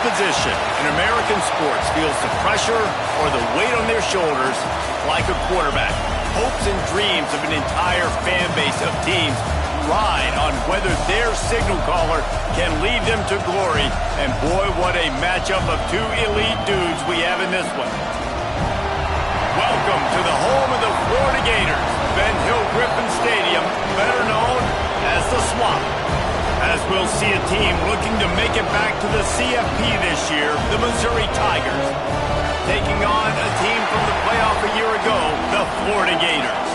position in American sports feels the pressure or the weight on their shoulders like a quarterback. Hopes and dreams of an entire fan base of teams ride on whether their signal caller can lead them to glory. And boy, what a matchup of two elite dudes we have in this one. Welcome to the home of the Florida Gators, Ben Hill Griffin Stadium, better known as the Swamp. As we'll see a team looking to make it back to the CFB this year, the Missouri Tigers, taking on a team from the playoff a year ago, the Florida Gators.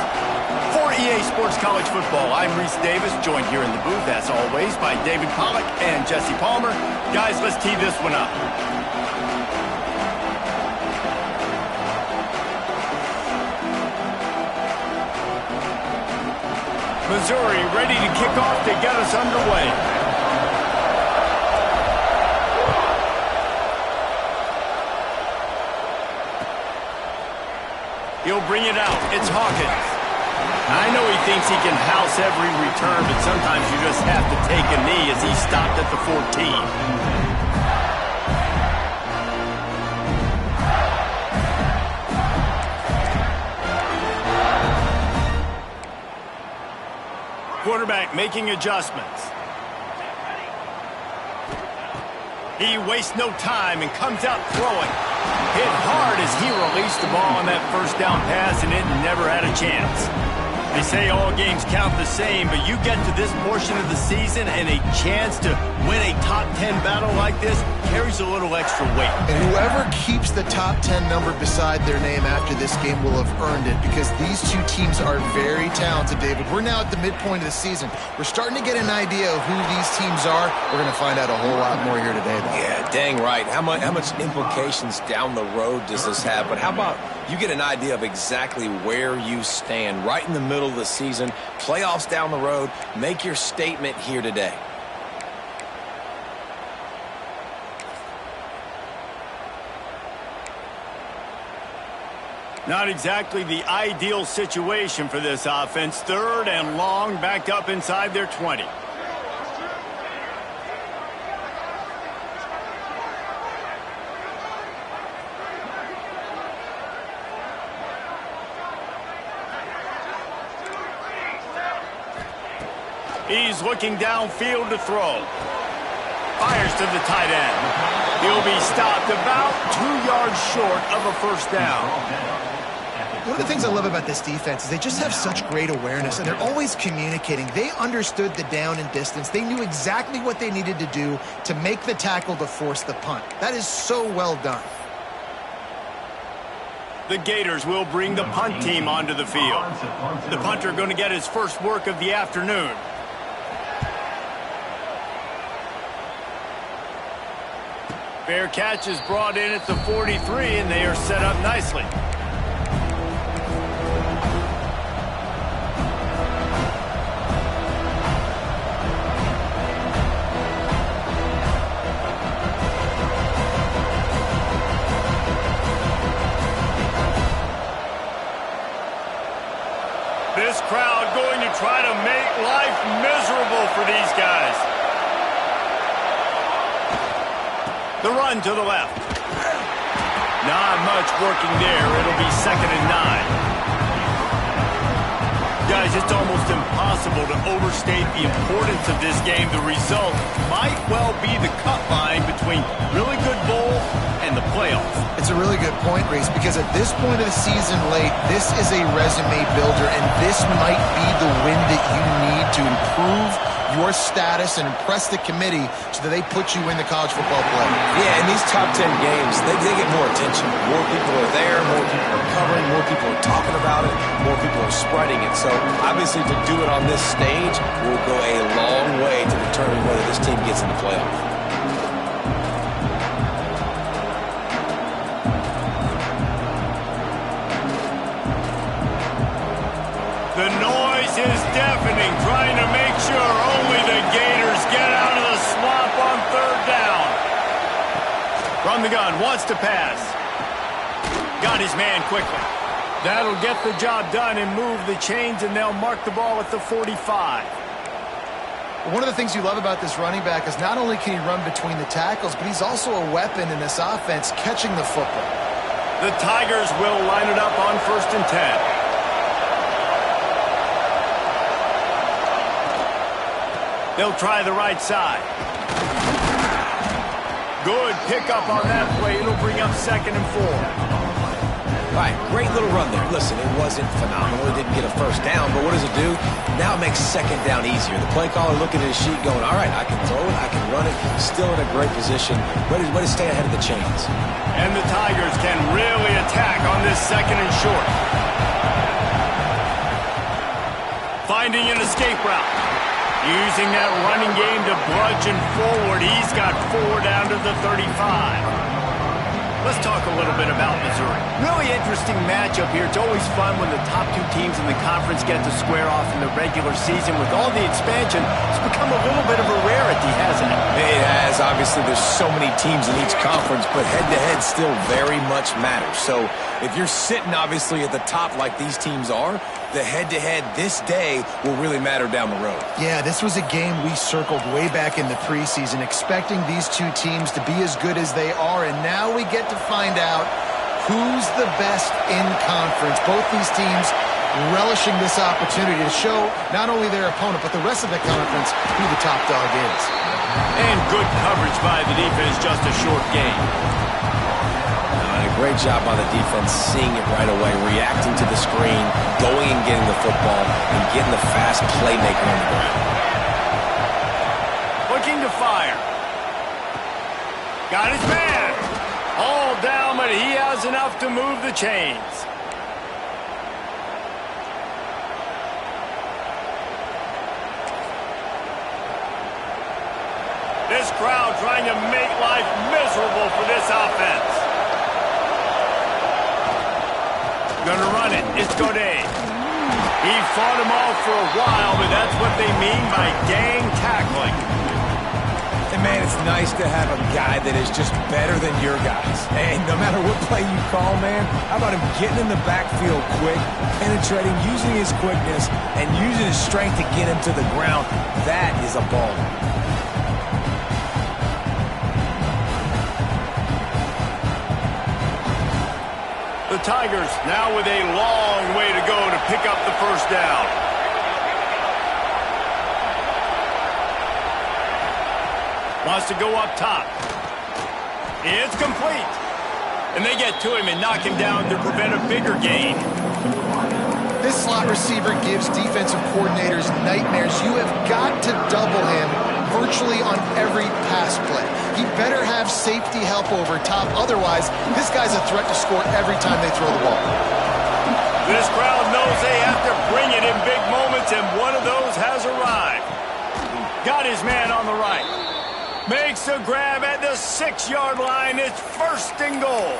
For EA Sports College Football, I'm Reese Davis, joined here in the booth, as always, by David Pollack and Jesse Palmer. Guys, let's tee this one up. Missouri ready to kick off to get us underway. He'll bring it out. It's Hawkins. I know he thinks he can house every return, but sometimes you just have to take a knee as he stopped at the 14. Quarterback making adjustments. He wastes no time and comes out throwing. Hit hard as he released the ball on that first down pass, and it never had a chance. They say all games count the same, but you get to this portion of the season and a chance to win a top 10 battle like this carries a little extra weight. And whoever keeps the top 10 number beside their name after this game will have earned it, because these two teams are very talented, David. We're now at the midpoint of the season. We're starting to get an idea of who these teams are. We're going to find out a whole lot more here today, though. Yeah, dang right. How much implications down the road does this have? But how about you get an idea of exactly where you stand right in the middle of the season, playoffs down the road, make your statement here today. Not exactly the ideal situation for this offense. Third and long, backed up inside their 20. He's looking downfield to throw. Fires to the tight end. He'll be stopped about 2 yards short of a first down. One of the things I love about this defense is they just have such great awareness, and they're always communicating. They understood the down and distance. They knew exactly what they needed to do to make the tackle to force the punt. That is so well done. The Gators will bring the punt team onto the field. The punter going to get his first work of the afternoon. Fair catch is brought in at the 43, and they are set up nicely. This crowd going to try to make life miserable for these guys. The run to the left. Not much working there. It'll be 2nd and 9. Guys, it's almost impossible to overstate the importance of this game. The result might well be the cut line between really good bowl and the playoffs. It's a really good point, Reese, because at this point of the season late, this is a resume builder, and this might be the win that you need to improve your status and impress the committee so that they put you in the college football playoff. Yeah, in these top 10 games, they get more attention. More people are there, more people are covering, more people are talking about it, more people are spreading it. So obviously to do it on this stage will go a long way to determine whether this team gets in the playoff. The noise is deafening, trying to make sure only the Gators get out of the swamp on 3rd down. From the gun, wants to pass. Got his man quickly. That'll get the job done and move the chains, and they'll mark the ball at the 45. One of the things you love about this running back is not only can he run between the tackles, but he's also a weapon in this offense catching the football. The Tigers will line it up on 1st and 10. They'll try the right side. Good pickup on that play. It'll bring up 2nd and 4. All right, great little run there. Listen, it wasn't phenomenal. It didn't get a first down, but what does it do? Now it makes 2nd down easier. The play caller looking at his sheet going, all right, I can throw it, I can run it. Still in a great position. Ready to stay ahead of the chains. And the Tigers can really attack on this 2nd and short. Finding an escape route. Using that running game to bludgeon forward. He's got 4 down to the 35. Let's talk a little bit about Missouri. Really interesting matchup here. It's always fun when the top 2 teams in the conference get to square off in the regular season. With all the expansion, it's become a little bit of a rarity, hasn't it? It has. Obviously, there's so many teams in each conference, but head-to-head still very much matters. So if you're sitting, obviously, at the top like these teams are, the head-to-head this day will really matter down the road. Yeah, this was a game we circled way back in the preseason, expecting these 2 teams to be as good as they are, and now we get to find out who's the best in conference. Both these teams relishing this opportunity to show not only their opponent, but the rest of the conference who the top dog is. And good coverage by the defense, just a short gain. Great job on the defense, seeing it right away, reacting to the screen, going and getting the football, and getting the fast playmaker on the ground. Looking to fire. Got his man. All down, but he has enough to move the chains. This crowd trying to make life miserable for this offense. Gonna run it. It's GODZ. He fought him off for a while, but that's what they mean by gang tackling. And, man, it's nice to have a guy that is just better than your guys. And no matter what play you call, man, how about him getting in the backfield quick, penetrating, using his quickness, and using his strength to get him to the ground? That is a ball. The Tigers now with a long way to go to pick up the first down. Wants to go up top. It's complete. And they get to him and knock him down to prevent a bigger gain. This slot receiver gives defensive coordinators nightmares. You have got to double him virtually on every pass play. He better have safety help over top. Otherwise, this guy's a threat to score every time they throw the ball. This crowd knows they have to bring it in big moments, and one of those has arrived. Got his man on the right. Makes a grab at the 6-yard line. It's 1st and goal.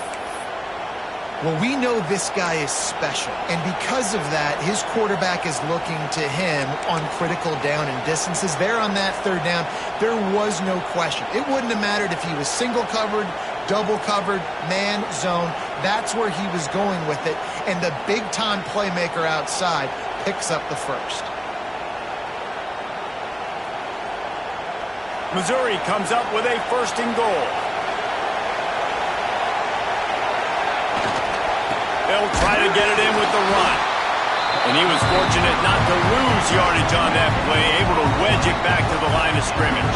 Well, we know this guy is special, and because of that, his quarterback is looking to him on critical down and distances. There on that 3rd down, there was no question. It wouldn't have mattered if he was single covered, double covered, man, zone. That's where he was going with it, and the big-time playmaker outside picks up the first. Missouri comes up with a 1st and goal. They'll try to get it in with the run. And he was fortunate not to lose yardage on that play, able to wedge it back to the line of scrimmage.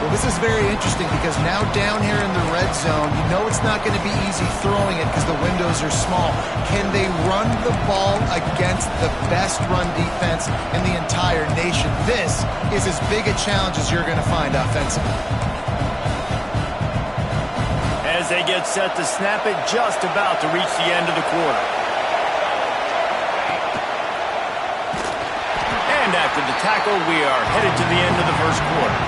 Well, this is very interesting because now down here in the red zone, you know it's not going to be easy throwing it because the windows are small. Can they run the ball against the best run defense in the entire nation? This is as big a challenge as you're going to find offensively. As they get set to snap it, just about to reach the end of the quarter. And after the tackle, we are headed to the end of the 1st quarter.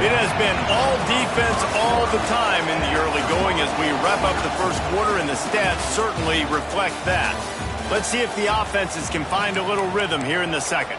It has been all defense all the time in the early going as we wrap up the 1st quarter, and the stats certainly reflect that. Let's see if the offenses can find a little rhythm here in the 2nd.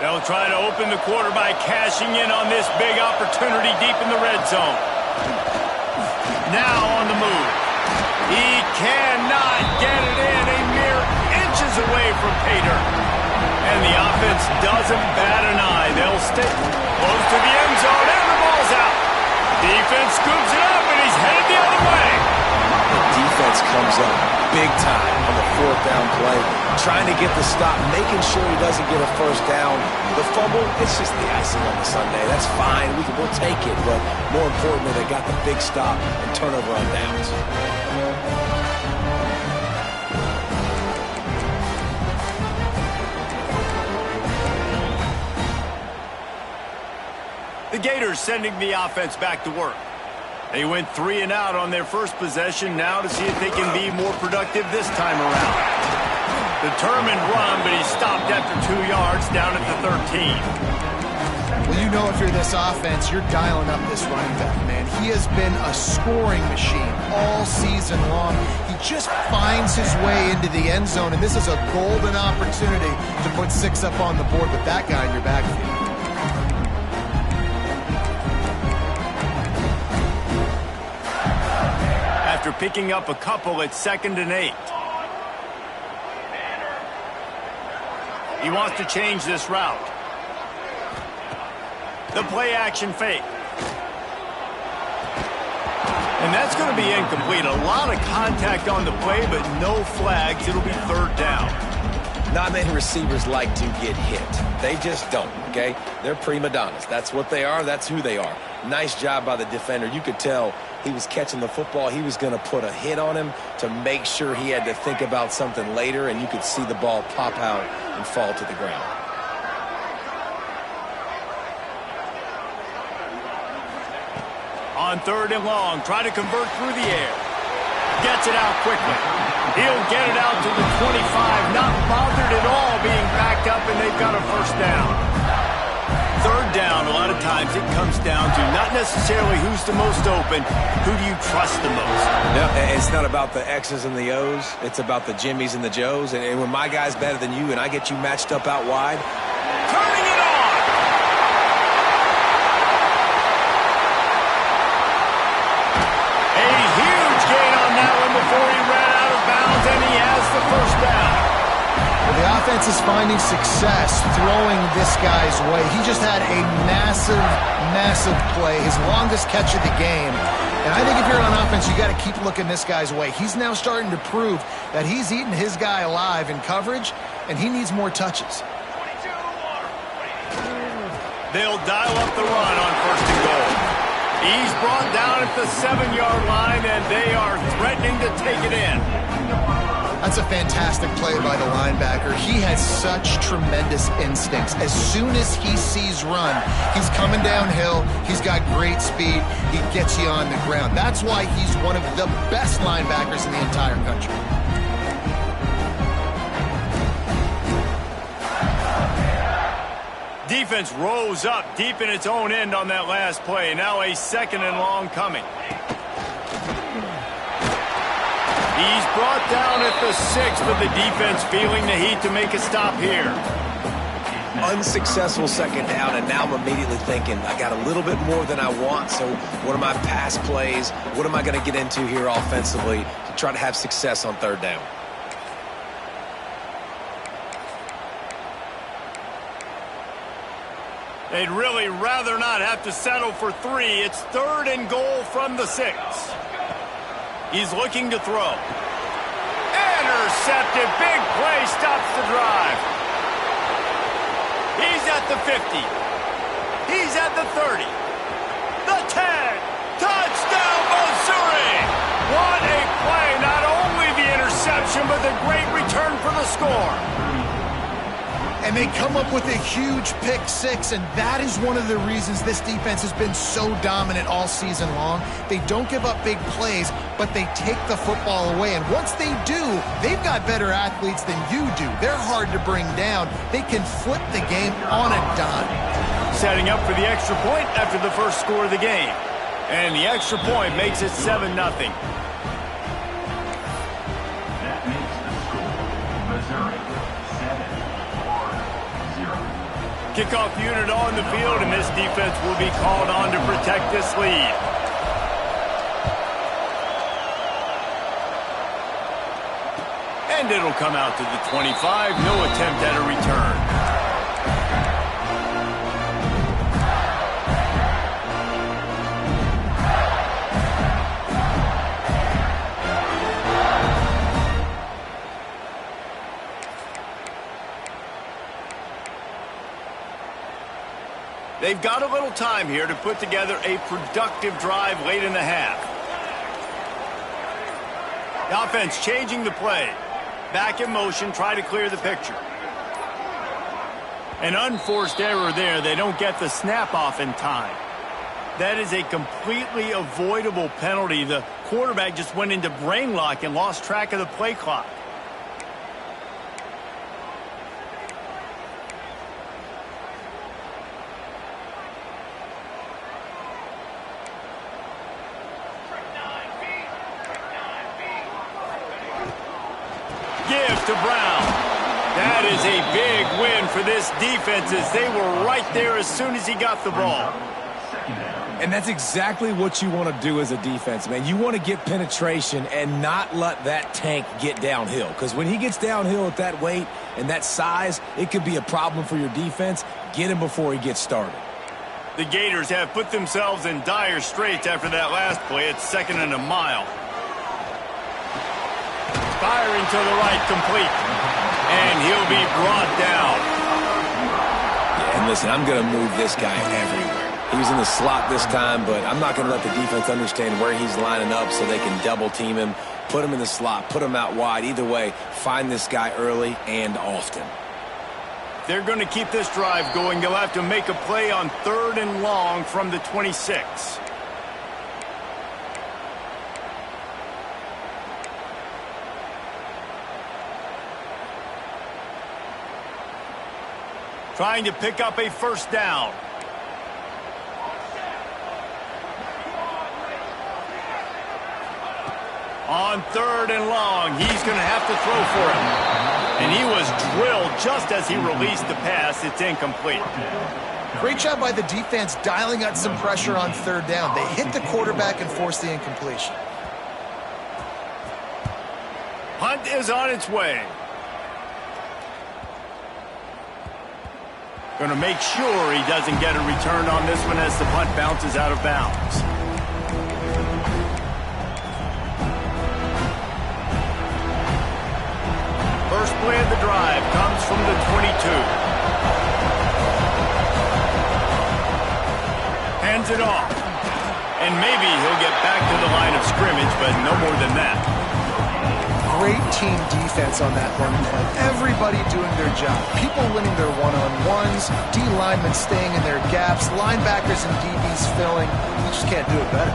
They'll try to open the quarter by cashing in on this big opportunity deep in the red zone. Now on the move. He cannot get it in, a mere inches away from pay dirt. And the offense doesn't bat an eye. They'll stay close to the end zone, and the ball's out. Defense scoops it up, and he's headed the other way. The defense comes up big time on the 4th down play, trying to get the stop, making sure he doesn't get a first down. The fumble, it's just the icing on the sundae. That's fine. We'll take it. But more importantly, they got the big stop and turnover on downs. The Gators sending the offense back to work. They went 3 and out on their first possession, now to see if they can be more productive this time around. Determined run, but he stopped after 2 yards down at the 13. Well, you know if you're this offense, you're dialing up this running back, man. He has been a scoring machine all season long. He just finds his way into the end zone, and this is a golden opportunity to put 6 up on the board with that guy in your backfield. After picking up a couple, it's 2nd and 8. He wants to change this route. The play action fake. And that's going to be incomplete. A lot of contact on the play, but no flags. It'll be 3rd down. Not many receivers like to get hit. They just don't, okay? They're prima donnas. That's what they are. That's who they are. Nice job by the defender. You could tell he was catching the football. He was going to put a hit on him to make sure he had to think about something later, and you could see the ball pop out and fall to the ground. On 3rd and long, try to convert through the air. Gets it out quickly. He'll get it out to the 25, not bothered at all being backed up, and they've got a first down. 3rd down, a lot of times it comes down to not necessarily who's the most open, who do you trust the most? No, it's not about the X's and the O's. It's about the Jimmys and the Joes. And when my guy's better than you and I get you matched up out wide. Turning it on! A huge gain on that one before he ran out of bounds, and he has the first down. Well, the offense is finding success throwing this guy's way. He just had a massive, massive play, his longest catch of the game. And I think if you're on offense, you got to keep looking this guy's way. He's now starting to prove that he's eating his guy alive in coverage, and he needs more touches. They'll dial up the run on 1st and goal. He's brought down at the 7-yard line, and they are threatening to take it in. That's a fantastic play by the linebacker. He has such tremendous instincts. As soon as he sees run, he's coming downhill. He's got great speed. He gets you on the ground. That's why he's one of the best linebackers in the entire country. Defense rose up deep in its own end on that last play. Now a 2nd and long coming. He's brought down at the 6th, but the defense feeling the heat to make a stop here. Unsuccessful 2nd down, and now I'm immediately thinking, I got a little bit more than I want, so what are my pass plays? What am I going to get into here offensively to try to have success on 3rd down? They'd really rather not have to settle for 3. It's 3rd and goal from the 6. He's looking to throw. Intercepted. Big play stops the drive. He's at the 50. He's at the 30. The 10. Touchdown, Missouri! What a play. Not only the interception, but the great return for the score. And they come up with a huge pick 6, and that is one of the reasons this defense has been so dominant all season long. They don't give up big plays, but they take the football away. And once they do, they've got better athletes than you do. They're hard to bring down. They can flip the game on a dime. Setting up for the extra point after the first score of the game. And the extra point makes it 7-0. That makes the score Missouri 7-0. Kickoff unit on the field, and this defense will be called on to protect this lead. And it'll come out to the 25. No attempt at a return. They've got a little time here to put together a productive drive late in the half. The offense changing the play. Back in motion, try to clear the picture. An unforced error there. They don't get the snap off in time. That is a completely avoidable penalty. The quarterback just went into brain lock and lost track of the play clock. To Brown. That is a big win for this defense as they were right there as soon as he got the ball. And that's exactly what you want to do as a defense, man. You want to get penetration and not let that tank get downhill. Because when he gets downhill at that weight and that size, it could be a problem for your defense. Get him before he gets started. The Gators have put themselves in dire straits after that last play. It's 2nd and a mile. Firing to the right, complete. And he'll be brought down. Yeah, and listen, I'm going to move this guy everywhere. He was in the slot this time, but I'm not going to let the defense understand where he's lining up so they can double team him, put him in the slot, put him out wide. Either way, find this guy early and often. They're going to keep this drive going. They'll have to make a play on 3rd and long from the 26. Trying to pick up a first down. On 3rd and long, he's going to have to throw for it. And he was drilled just as he released the pass. It's incomplete. Great job by the defense dialing out some pressure on 3rd down. They hit the quarterback and forced the incompletion. Punt is on its way. Going to make sure he doesn't get a return on this one as the punt bounces out of bounds. First play of the drive comes from the 22. Hands it off. And maybe he'll get back to the line of scrimmage, but no more than that. Great team defense on that run play. Everybody doing their job. People winning their one-on-ones, D linemen staying in their gaps, linebackers and DBs filling. You just can't do it better.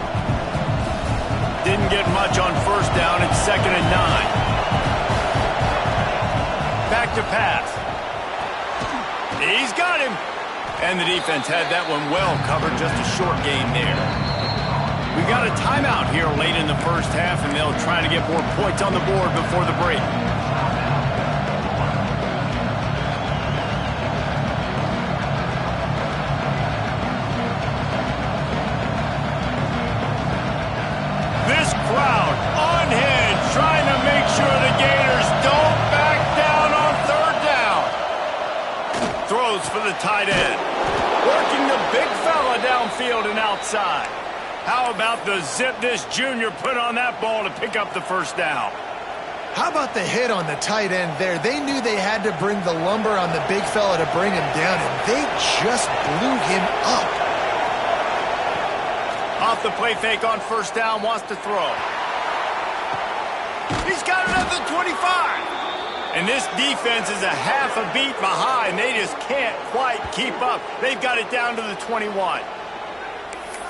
Didn't get much on 1st down. It's 2nd and 9. Back to pass. He's got him. And the defense had that one well covered. Just a short gain there. We got a timeout here late in the first half, and they'll try to get more points on the board before the break. This crowd unhinged, trying to make sure the Gators don't back down on 3rd down. Throws for the tight end. Working the big fella downfield and outside. How about the zip this junior put on that ball to pick up the first down? How about the hit on the tight end there? They knew they had to bring the lumber on the big fella to bring him down, and they just blew him up. Off the play fake on 1st down, wants to throw. He's got it at the 25. And this defense is a half a beat behind. They just can't quite keep up. They've got it down to the 21.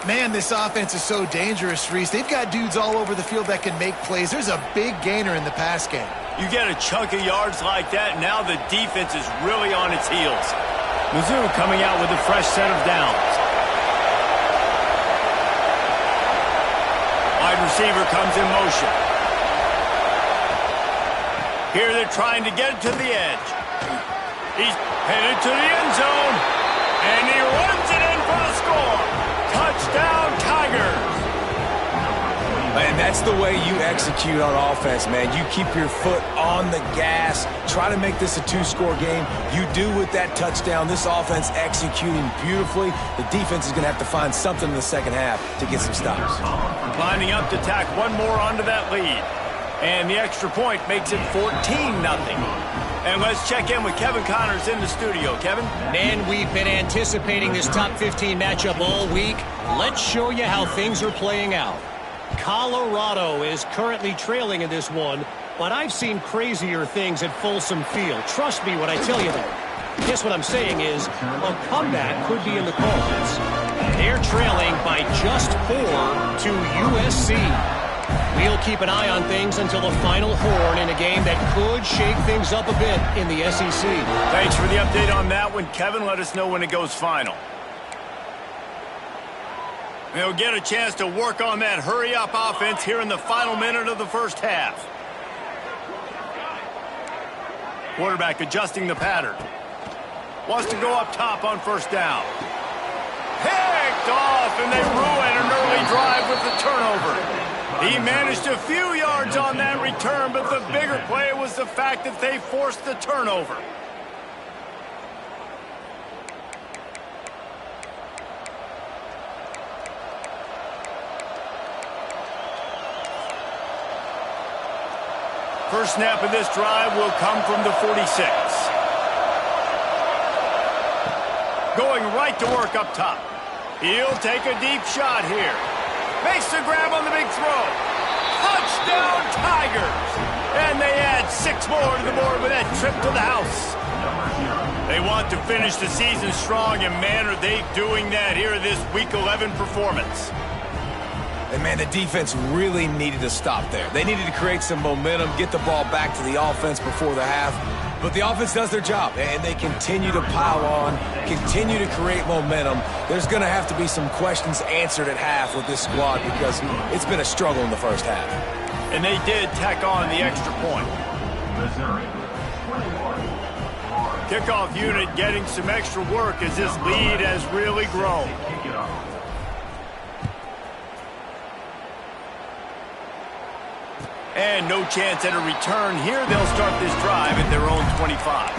Man, this offense is so dangerous, Reese. They've got dudes all over the field that can make plays. There's a big gainer in the pass game. You get a chunk of yards like that, now the defense is really on its heels. Mizzou coming out with a fresh set of downs. Wide receiver comes in motion. Here they're trying to get it to the edge. He's headed to the end zone. That's the way you execute on offense, man. You keep your foot on the gas, try to make this a two-score game. You do with that touchdown. This offense executing beautifully. The defense is going to have to find something in the second half to get some stops. Lining up to tack one more onto that lead. And the extra point makes it 14-0. And let's check in with Kevin Connors in the studio. Kevin? Man, we've been anticipating this top 15 matchup all week. Let's show you how things are playing out. Colorado is currently trailing in this one, but I've seen crazier things at Folsom Field. Trust me when I tell you that. Guess what I'm saying is a comeback could be in the cards. They're trailing by just 4 to USC. We'll keep an eye on things until the final horn in a game that could shake things up a bit in the SEC. Thanks for the update on that one, Kevin. Let us know when it goes final. They'll get a chance to work on that hurry-up offense here in the final minute of the first half. Quarterback adjusting the pattern. Wants to go up top on first down. Picked off, and they ruin an early drive with the turnover. He managed a few yards on that return, but the bigger play was the fact that they forced the turnover. First snap of this drive will come from the 46. Going right to work up top. He'll take a deep shot here. Makes the grab on the big throw. Touchdown, Tigers! And they add 6 more to the board with that trip to the house. They want to finish the season strong, and man, are they doing that here in this Week 11 performance. And, man, the defense really needed to stop there. They needed to create some momentum, get the ball back to the offense before the half. But the offense does their job, and they continue to pile on, continue to create momentum. There's going to have to be some questions answered at half with this squad because it's been a struggle in the first half. And they did tack on the extra point. Kickoff unit getting some extra work as this lead has really grown. And no chance at a return here. They'll start this drive at their own 25.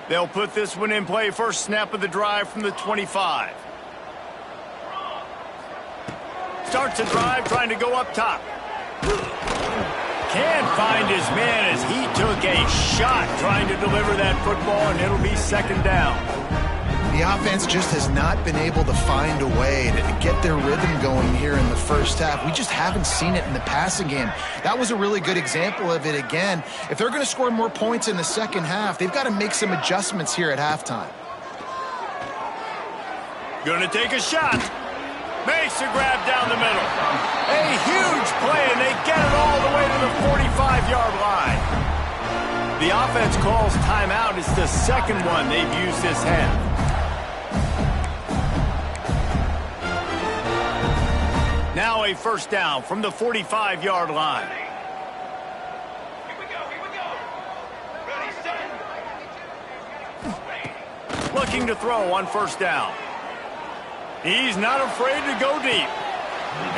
They'll put this one in play. First snap of the drive from the 25. Starts the drive trying to go up top. Can't find his man as he took a shot trying to deliver that football, and it'll be second down. The offense just has not been able to find a way to get their rhythm going here in the first half. We just haven't seen it in the passing game. That was a really good example of it again. If they're going to score more points in the second half, they've got to make some adjustments here at halftime. Gonna take a shot. Makes a grab down the middle. A huge play, and they get it all the way to the 45-yard line. The offense calls timeout. It's the second one they've used this half. Now a first down from the 45-yard line. Here we go. Ready, set. Looking to throw on first down. He's not afraid to go deep.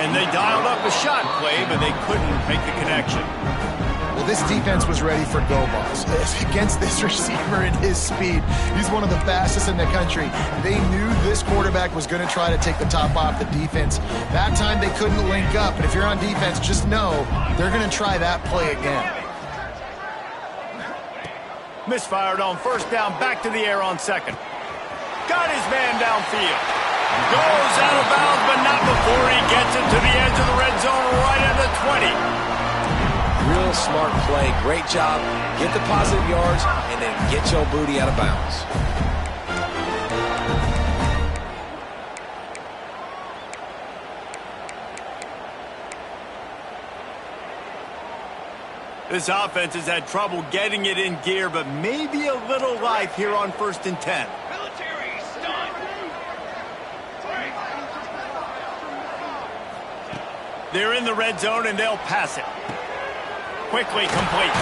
And they dialed up a shot play, but they couldn't make the connection. Well, this defense was ready for go balls. Against this receiver at his speed, he's one of the fastest in the country. They knew this quarterback was going to try to take the top off the defense. That time they couldn't link up, but if you're on defense, just know they're going to try that play again. Misfired on first down, back to the air on second. Got his man downfield. Goes out of bounds, but not before he gets it to the edge of the red zone right at the 20. Real smart play. Great job. Get the positive yards and then get your booty out of bounds. This offense has had trouble getting it in gear, but maybe a little life here on 1st and 10. Military stun. They're in the red zone, and they'll pass it. quickly complete.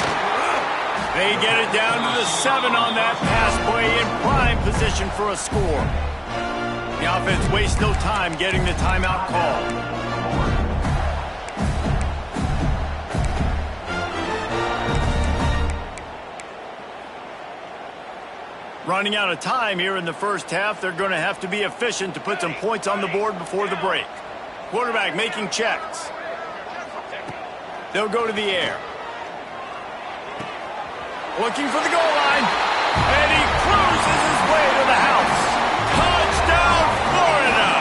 They get it down to the 7 on that pass play in prime position for a score. The offense wastes no time getting the timeout call. Running out of time here in the first half, they're going to have to be efficient to put some points on the board before the break. Quarterback making checks. They'll go to the air. Looking for the goal line. And he cruises his way to the house. Touchdown, Florida!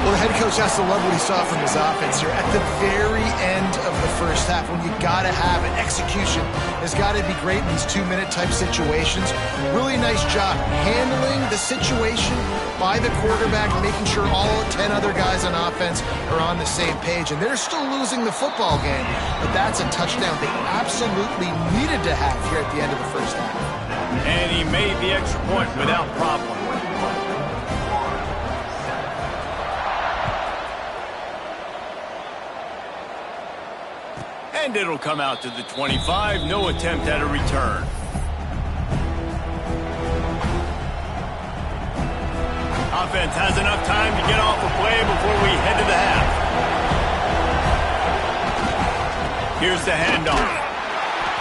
Well, the head coach has to love what he saw from his offense here. At the very end of the first half, when you got to have it, execution has got to be great in these 2-minute type situations. Really nice job handling the situation by the quarterback, making sure all 10 other guys on offense are on the same page. And they're still losing the football game, but that's a touchdown they absolutely needed to have here at the end of the first half. And he made the extra point without problem. And it'll come out to the 25. No attempt at a return. Offense has enough time to get off a play before we head to the half. Here's the handoff.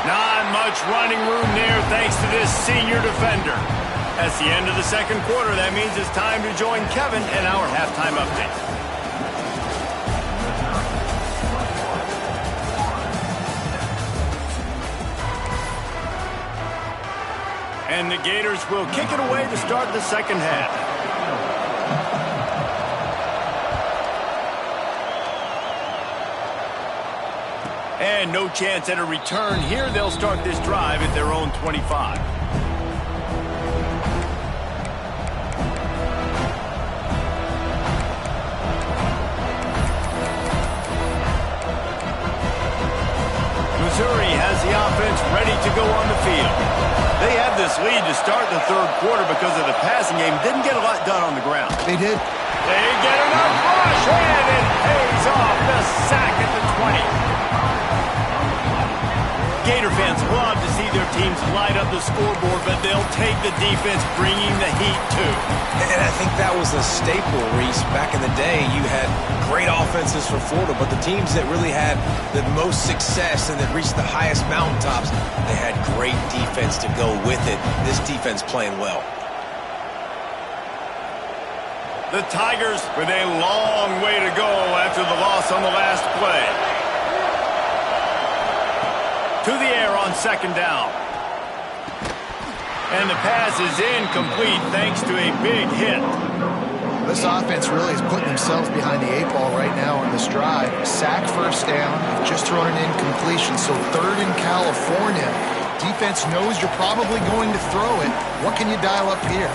Not much running room there thanks to this senior defender. That's the end of the second quarter. That means it's time to join Kevin in our halftime update. And the Gators will kick it away to start the second half. And no chance at a return here. They'll start this drive at their own 25. Missouri has the offense ready to go on the field. They had this lead to start the third quarter because of the passing game. Didn't get a lot done on the ground. They did. They get enough rush, and it pays off. The sack at the 20. Gator fans love to see their teams light up the scoreboard, but they'll take the defense bringing the heat too. And I think that was a staple, Reese. Back in the day, you had great offenses for Florida, but the teams that really had the most success and that reached the highest mountaintops, they had great defense to go with it. This defense playing well. The Tigers with a long way to go after the loss on the last play. To the air on second down. And the pass is incomplete thanks to a big hit. This offense really is putting themselves behind the 8 ball right now on this drive. Sack first down. They've just thrown an incompletion. So third in California. Defense knows you're probably going to throw it. What can you dial up here?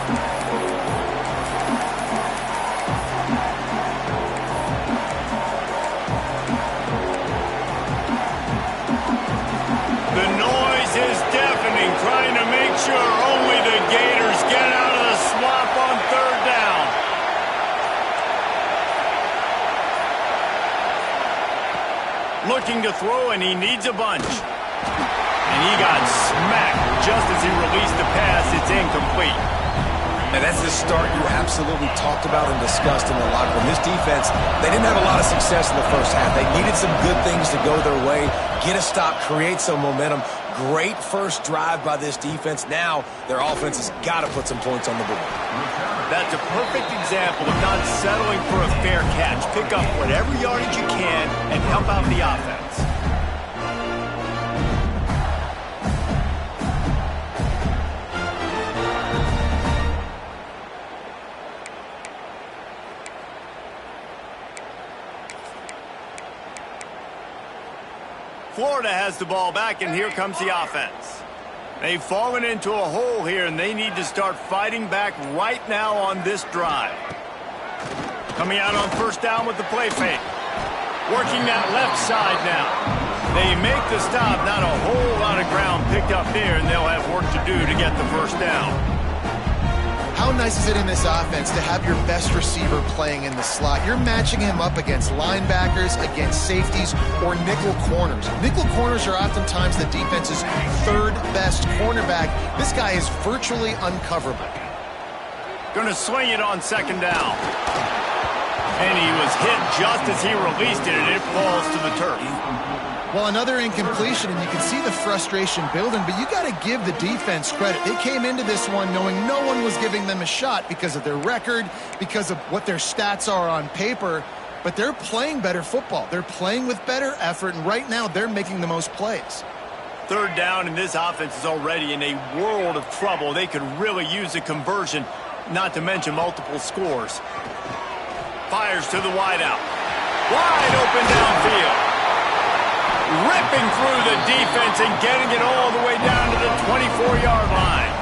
The noise is deafening, trying to make sure only the Gators get out of the swamp on third down. Looking to throw, and he needs a bunch. And he got smacked just as he released the pass. It's incomplete. And that's the start you absolutely talked about and discussed in the locker room. This defense, they didn't have a lot of success in the first half. They needed some good things to go their way, get a stop, create some momentum. Great first drive by this defense. Now their offense has got to put some points on the board. That's a perfect example of not settling for a fair catch. Pick up whatever yardage you can and help out the offense. Florida has the ball back, and here comes the offense. They've fallen into a hole here, and they need to start fighting back right now on this drive. Coming out on first down with the play fake. Working that left side now. They make the stop. Not a whole lot of ground picked up there, and they'll have work to do to get the first down. How nice is it in this offense to have your best receiver playing in the slot? You're matching him up against linebackers, against safeties, or nickel corners. Nickel corners are oftentimes the defense's third best cornerback. This guy is virtually uncoverable. Going to swing it on second down. And he was hit just as he released it, and it falls to the turf. Well, another incompletion, and you can see the frustration building, but you got to give the defense credit. They came into this one knowing no one was giving them a shot because of their record, because of what their stats are on paper, but they're playing better football. They're playing with better effort, and right now they're making the most plays. Third down, and this offense is already in a world of trouble. They could really use a conversion, not to mention multiple scores. Fires to the wideout. Wide open downfield. Ripping through the defense and getting it all the way down to the 24-yard line.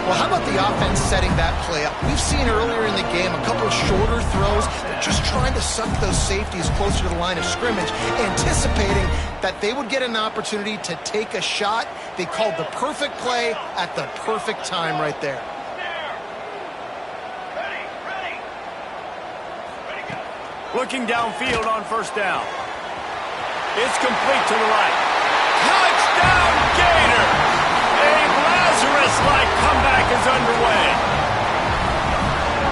Well, how about the offense setting that play up? We've seen earlier in the game a couple of shorter throws. They're just trying to suck those safeties closer to the line of scrimmage, anticipating that they would get an opportunity to take a shot. They called the perfect play at the perfect time right there. Looking downfield on first down. It's complete to the right. Touchdown, Gator! A Lazarus-like comeback is underway.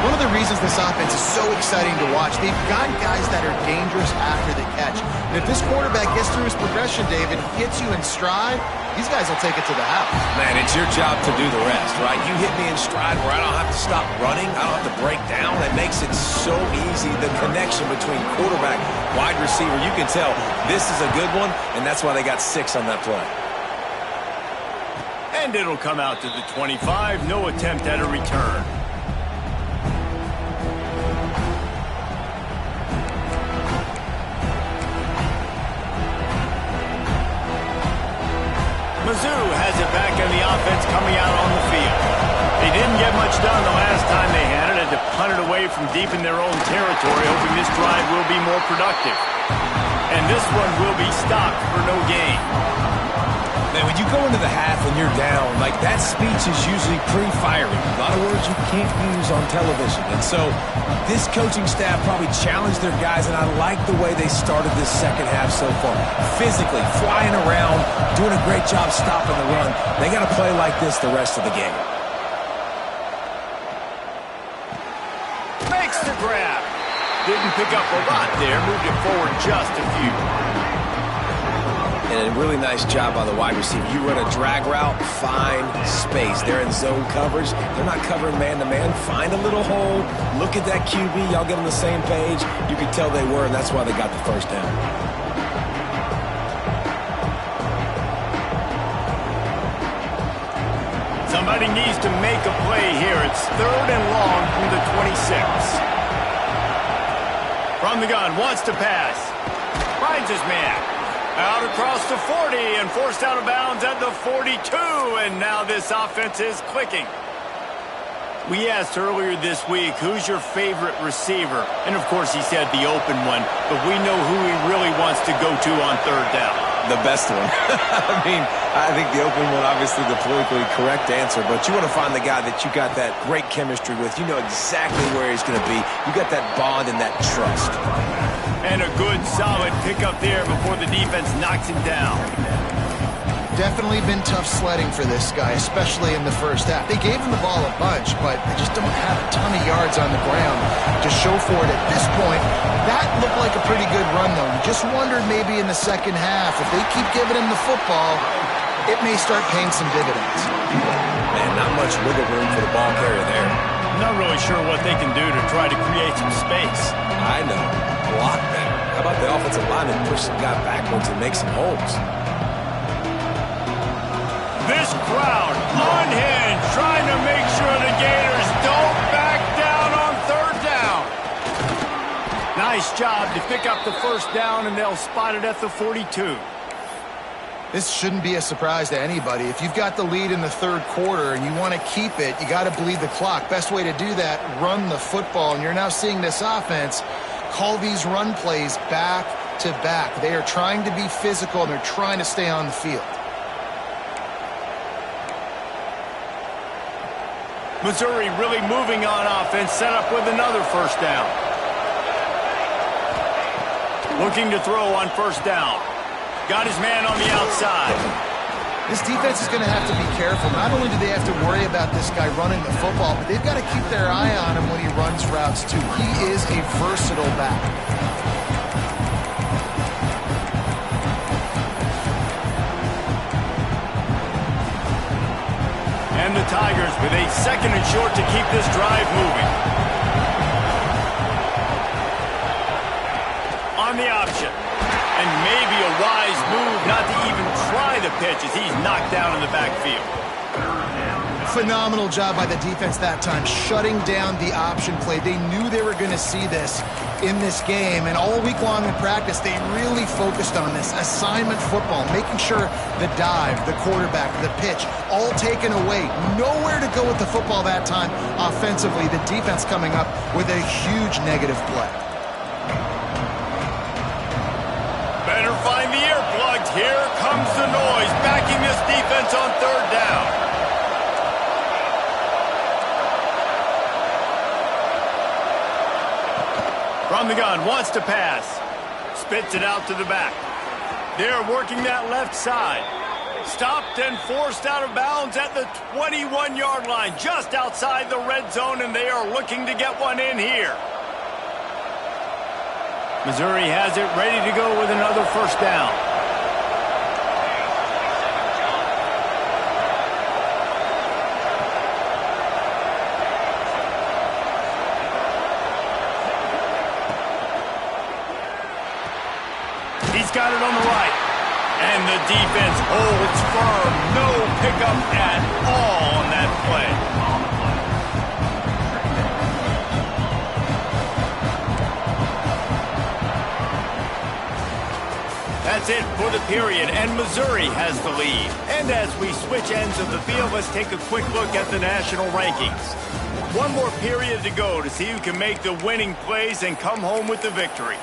One of the reasons this offense is so exciting to watch, they've got guys that are dangerous after the catch. And if this quarterback gets through his progression, David, hits you in stride, these guys will take it to the house. Man, it's your job to do the rest, right? You hit me in stride where I don't have to stop running. I don't have to break down. That makes it so easy. The connection between quarterback, wide receiver, you can tell this is a good one, and that's why they got 6 on that play. And it'll come out to the 25. No attempt at a return. Mizzou has it back in the offense coming out on the field. They didn't get much done the last time they had it. Had to punt it away from deep in their own territory, hoping this drive will be more productive. And this one will be stopped for no gain. Man, when you go into the half and you're down, like that speech is usually pretty fiery. A lot of words you can't use on television. And so this coaching staff probably challenged their guys, and I like the way they started this second half so far. Physically, flying around, doing a great job stopping the run. They got to play like this the rest of the game. Makes the grab. Didn't pick up a lot there. Moved it forward just a few. And a really nice job by the wide receiver. You run a drag route, find space. They're in zone coverage. They're not covering man-to-man. Find a little hole. Look at that QB. Y'all get on the same page. You could tell they were, and that's why they got the first down. Somebody needs to make a play here. It's 3rd and long from the 26. From the gun, wants to pass. Finds his man. Out across the 40 and forced out of bounds at the 42. And now this offense is clicking. We asked earlier this week, who's your favorite receiver? And of course he said the open one, but we know who he really wants to go to on 3rd down. The best one. I mean, I think the open one, obviously the politically correct answer, but you want to find the guy that you got that great chemistry with. You know exactly where he's going to be. You got that bond and that trust. And a good, solid pickup there before the defense knocks him down. Definitely been tough sledding for this guy, especially in the first half. They gave him the ball a bunch, but they just don't have a ton of yards on the ground to show for it at this point. That looked like a pretty good run, though. You just wondered maybe in the second half, if they keep giving him the football, it may start paying some dividends. Man, not much wiggle room for the ball carrier there. Not really sure what they can do to try to create some space. I know. Block better. How about the offensive lineman push the guy backwards and make some holes? This crowd unhinged, trying to make sure the Gators don't back down on 3rd down. Nice job to pick up the first down, and they'll spot it at the 42. This shouldn't be a surprise to anybody. If you've got the lead in the 3rd quarter and you want to keep it, you got to bleed the clock. Best way to do that, run the football. And you're now seeing this offense call these run plays back to back. They are trying to be physical, and they're trying to stay on the field. Missouri really moving on offense, set up with another first down. Looking to throw on first down. Got his man on the outside. This defense is going to have to be careful. Not only do they have to worry about this guy running the football, but they've got to keep their eye on him when he runs routes too. He is a versatile back. And the Tigers with a 2nd and short to keep this drive moving. On the option. And maybe a wise move not to even try the pitch as he's knocked down in the backfield. Phenomenal job by the defense that time, shutting down the option play. They knew they were going to see this in this game, and all week long in practice, they really focused on this assignment football, making sure the dive, the quarterback, the pitch, all taken away. Nowhere to go with the football that time offensively. The defense coming up with a huge negative play. Better find the earplugs. Here comes the noise, backing this defense on 3rd down. From the gun, wants to pass. Spits it out to the back. They're working that left side. Stopped and forced out of bounds at the 21-yard line, just outside the red zone, and they are looking to get one in here. Missouri has it ready to go with another first down. He's got it on the right. And the defense holds firm. No pickup at all on that play. That's it for the period, and Missouri has the lead. And as we switch ends of the field, let's take a quick look at the national rankings. One more period to go to see who can make the winning plays and come home with the victory.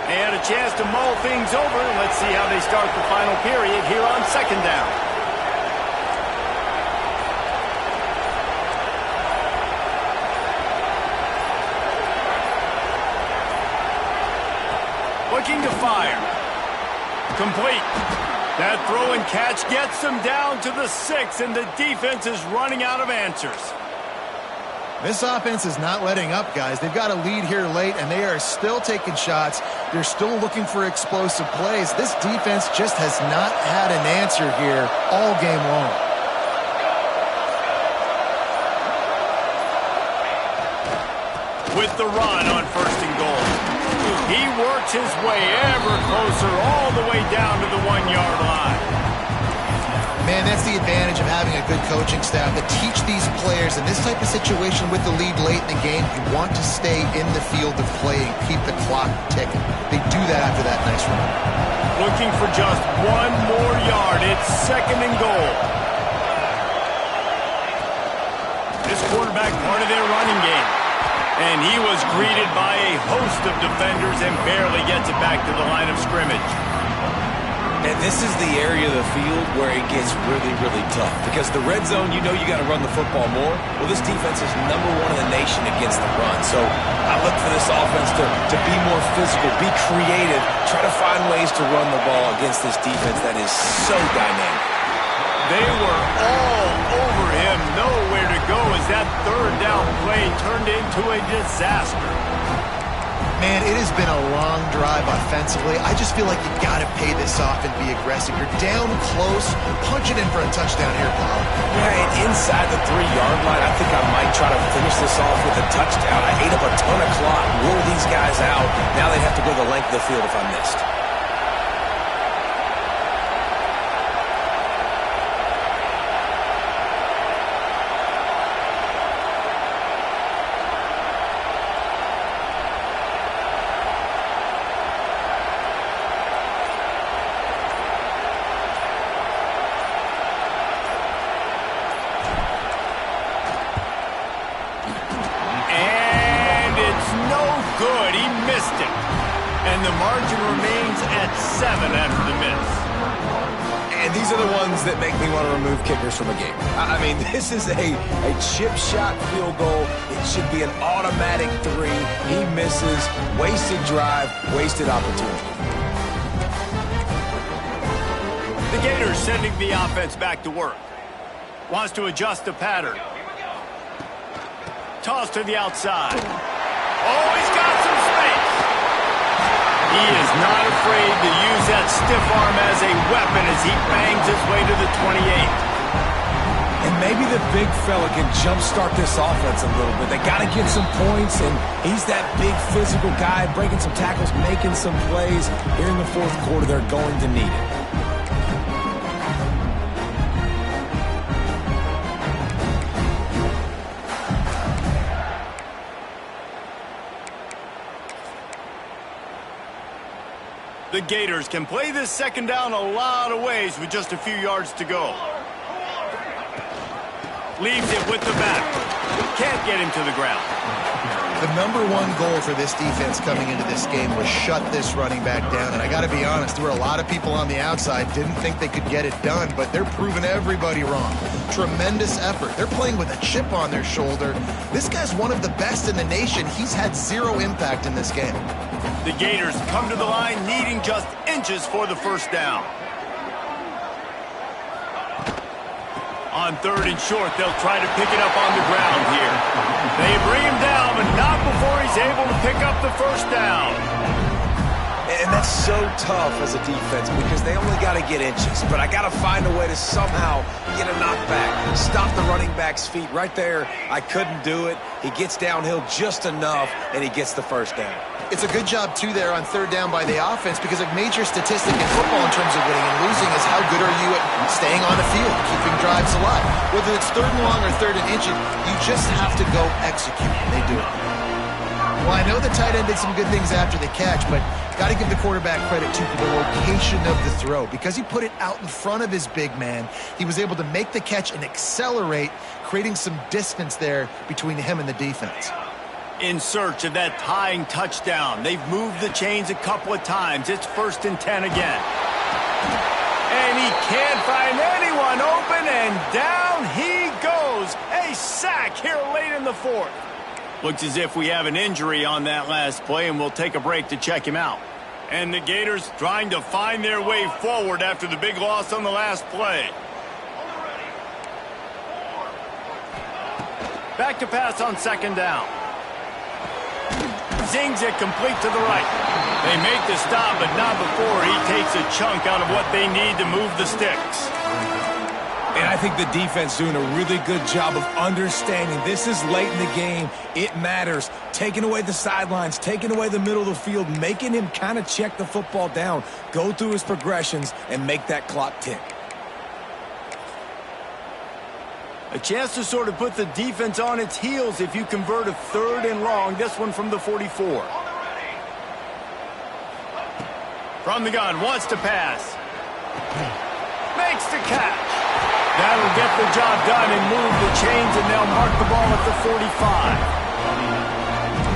They had a chance to mull things over. Let's see how they start the final period here on 2nd down. Looking to fire. Complete. That throw and catch gets them down to the 6, and the defense is running out of answers. This offense is not letting up, guys. They've got a lead here late, and they are still taking shots. They're still looking for explosive plays. This defense just has not had an answer here all game long. With the run on 1st and goal. He works his way ever closer all the way down to the 1-yard line. Man, that's the advantage of having a good coaching staff that teach these players in this type of situation with the lead late in the game. You want to stay in the field of play and keep the clock ticking. They do that after that nice run. Looking for just 1 more yard. It's 2nd and goal. This quarterback part of their running game. And he was greeted by a host of defenders and barely gets it back to the line of scrimmage. And this is the area of the field where it gets really, really tough. Because the red zone, you know you got to run the football more. Well, this defense is #1 in the nation against the run. So I look for this offense to be more physical, be creative, try to find ways to run the ball against this defense that is so dynamic. They were all over him, nowhere to go as that 3rd down play turned into a disaster. Man, it has been a long drive offensively. I just feel like you got to pay this off and be aggressive. You're down close. Punch it in for a touchdown here, Paul. Yeah, and inside the 3-yard line, I think I might try to finish this off with a touchdown. I ate up a ton of clock, roll these guys out. Now they have to go the length of the field if I missed. the margin remains at 7 after the miss. And these are the ones that make me want to remove kickers from a game. I mean, this is a chip shot field goal. It should be an automatic 3. He misses. Wasted drive, wasted opportunity. The Gators sending the offense back to work. Wants to adjust the pattern. Toss to the outside. Oh, he's got some space. He is not afraid to use that stiff arm as a weapon as he bangs his way to the 28. And maybe the big fella can jumpstart this offense a little bit. They got to get some points, and he's that big physical guy, breaking some tackles, making some plays. Here in the fourth quarter, they're going to need it. The Gators can play this second down a lot of ways with just a few yards to go. Leaves it with the back. Can't get him to the ground. The number one goal for this defense coming into this game was shut this running back down. And I got to be honest, there were a lot of people on the outside didn't think they could get it done, but they're proving everybody wrong. Tremendous effort. They're playing with a chip on their shoulder. This guy's one of the best in the nation. He's had zero impact in this game. The Gators come to the line needing just inches for the first down. On 3rd and short, they'll try to pick it up on the ground here. They bring him down, but not before he's able to pick up the first down. And that's so tough as a defense because they only got to get inches. But I got to find a way to somehow get a knockback. Stop the running back's feet right there. I couldn't do it. He gets downhill just enough, and he gets the first down. It's a good job, too, there on 3rd down by the offense because a major statistic in football in terms of winning and losing is how good are you at staying on the field, keeping drives alive. Whether it's 3rd and long or 3rd and inches, you just have to go execute, and they do it. Well, I know the tight end did some good things after the catch, but got to give the quarterback credit, too, for the location of the throw. Because he put it out in front of his big man, he was able to make the catch and accelerate, creating some distance there between him and the defense. In search of that tying touchdown. They've moved the chains a couple of times. It's 1st and 10 again. And he can't find anyone open, and down he goes. A sack here late in the 4th. Looks as if we have an injury on that last play, and we'll take a break to check him out. And the Gators trying to find their way forward after the big loss on the last play. Back to pass on 2nd down. Zings it complete to the right. They make the stop, but not before he takes a chunk out of what they need to move the sticks. And I think the defense doing a really good job of understanding this is late in the game. It matters. Taking away the sidelines, taking away the middle of the field, making him kind of check the football down, go through his progressions, and make that clock tick. A chance to sort of put the defense on its heels if you convert a 3rd and long. This one from the 44. From the gun, wants to pass. Makes the catch. That'll get the job done and move the chains, and they'll mark the ball at the 45.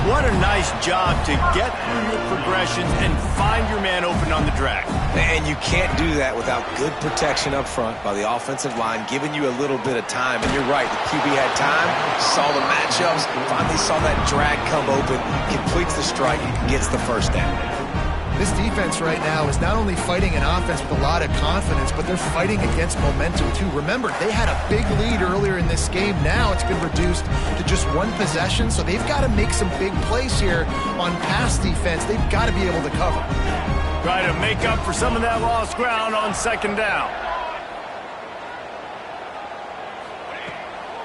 What a nice job to get through your progressions and find your man open on the drag. And you can't do that without good protection up front by the offensive line, giving you a little bit of time. And you're right, the QB had time, saw the matchups, finally saw that drag come open, completes the strike, gets the first down. This defense right now is not only fighting an offense with a lot of confidence, but they're fighting against momentum, too. Remember, they had a big lead earlier in this game. Now it's been reduced to just 1 possession, so they've got to make some big plays here on pass defense. They've got to be able to cover. Try to make up for some of that lost ground on 2nd down.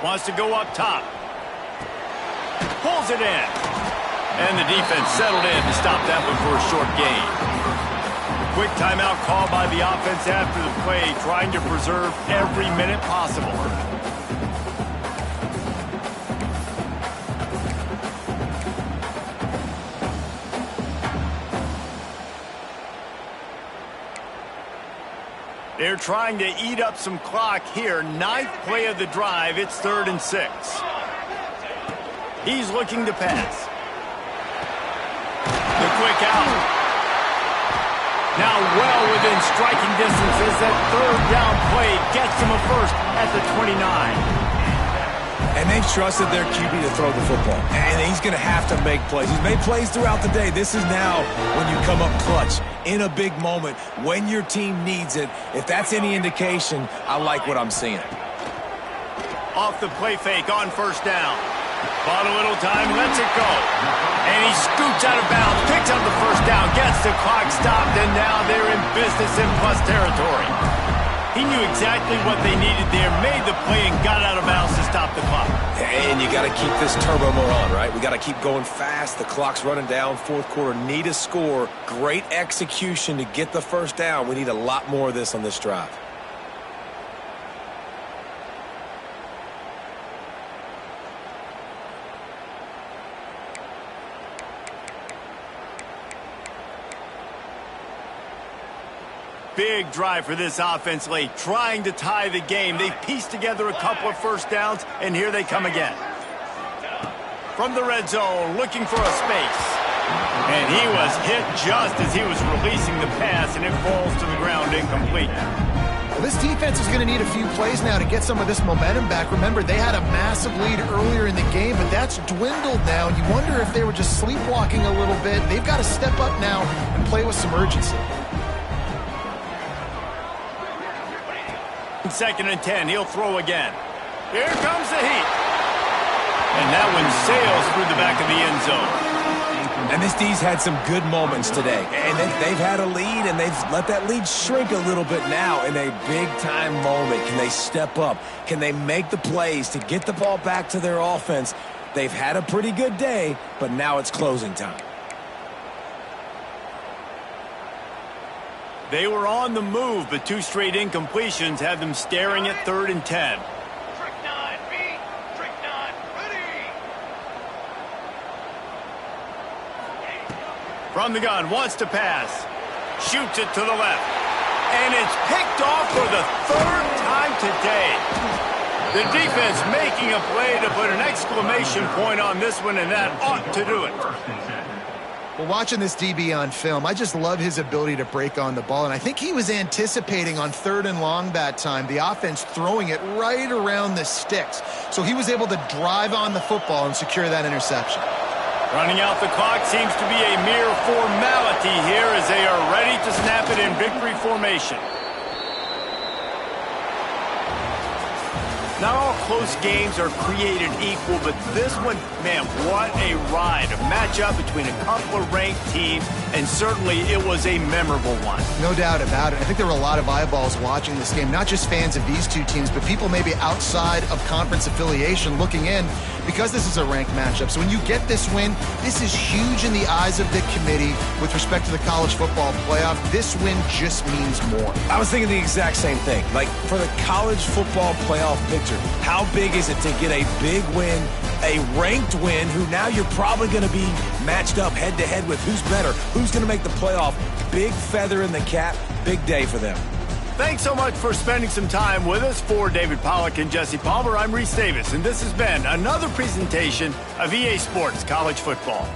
Wants to go up top. Pulls it in. And the defense settled in to stop that one for a short gain. Quick timeout call by the offense after the play, trying to preserve every minute possible. They're trying to eat up some clock here. 9th play of the drive. It's 3rd and 6. He's looking to pass. The quick out. Now well within striking distance as that third down play gets him a first at the 29. And they've trusted their QB to throw the football. And he's going to have to make plays. He's made plays throughout the day. This is now when you come up clutch in a big moment when your team needs it. If that's any indication, I like what I'm seeing. Off the play fake on first down. Bought a little time, lets it go. And he scoots out of bounds, picks up the first down, gets the clock stopped, and now they're in business in plus territory. He knew exactly what they needed there, made the play, and got out of bounds to stop the clock. And you got to keep this turbo mode on, right? We got to keep going fast. The clock's running down. Fourth quarter, need a score. Great execution to get the first down. We need a lot more of this on this drive. Big drive for this offense late, trying to tie the game. They pieced together a couple of first downs, and here they come again. From the red zone, looking for a space. And he was hit just as he was releasing the pass, and it falls to the ground incomplete. Well, this defense is going to need a few plays now to get some of this momentum back. Remember, they had a massive lead earlier in the game, but that's dwindled now. And you wonder if they were just sleepwalking a little bit. They've got to step up now and play with some urgency. 2nd and 10, he'll throw again. Here comes the heat. And that one sails through the back of the end zone. And this D's had some good moments today. And they've had a lead, and they've let that lead shrink a little bit now in a big-time moment. Can they step up? Can they make the plays to get the ball back to their offense? They've had a pretty good day, but now it's closing time. They were on the move, but 2 straight incompletions had them staring at 3rd and 10. Trick 9, B. Trick 9, ready. From the gun, wants to pass. Shoots it to the left. And it's picked off for the 3rd time today. The defense making a play to put an exclamation point on this one, and that ought to do it. Well, watching this DB on film, I just love his ability to break on the ball, and I think he was anticipating on 3rd and long that time, the offense throwing it right around the sticks. So he was able to drive on the football and secure that interception. Running out the clock seems to be a mere formality here as they are ready to snap it in victory formation. Not all close games are created equal, but this one, man, what a ride. A matchup between a couple of ranked teams, and certainly it was a memorable one. No doubt about it. I think there were a lot of eyeballs watching this game, not just fans of these two teams, but people maybe outside of conference affiliation looking in because this is a ranked matchup. So when you get this win, this is huge in the eyes of the committee with respect to the college football playoff. This win just means more. I was thinking the exact same thing. Like, for the college football playoff picture, how big is it to get a big win, a ranked win, who now you're probably going to be matched up head-to-head with who's better, who's going to make the playoff. Big feather in the cap, big day for them. Thanks so much for spending some time with us. For David Pollack and Jesse Palmer, I'm Reese Davis, and this has been another presentation of EA Sports College Football.